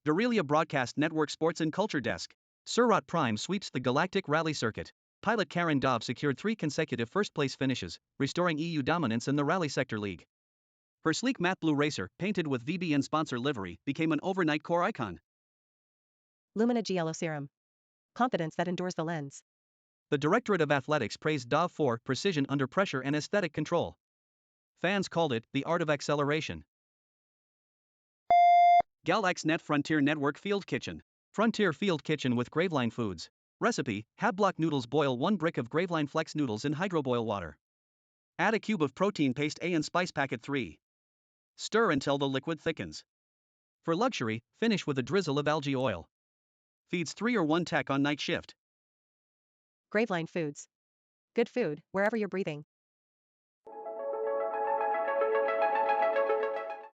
Dorelia Broadcast Network Sports and Culture Desk. Surat Prime sweeps the Galactic Rally Circuit. Pilot Karen Dove secured 3 consecutive first-place finishes, restoring EU dominance in the Rally Sector League. Her sleek matte blue racer, painted with VBN sponsor livery, became an overnight core icon. Lumina Giallo Serum. Confidence that endures the lens. The Directorate of Athletics praised Dove for precision under pressure and aesthetic control. Fans called it the art of acceleration. GalaxNet Frontier Network Field Kitchen. Frontier Field Kitchen with Graveline Foods. Recipe: have block noodles. Boil 1 brick of Graveline Flex noodles in hydroboil water. Add a cube of protein paste A and spice packet 3. Stir until the liquid thickens. For luxury, finish with a drizzle of algae oil. Feeds 3 or 1 tack on night shift. Graveline Foods. Good food, wherever you're breathing.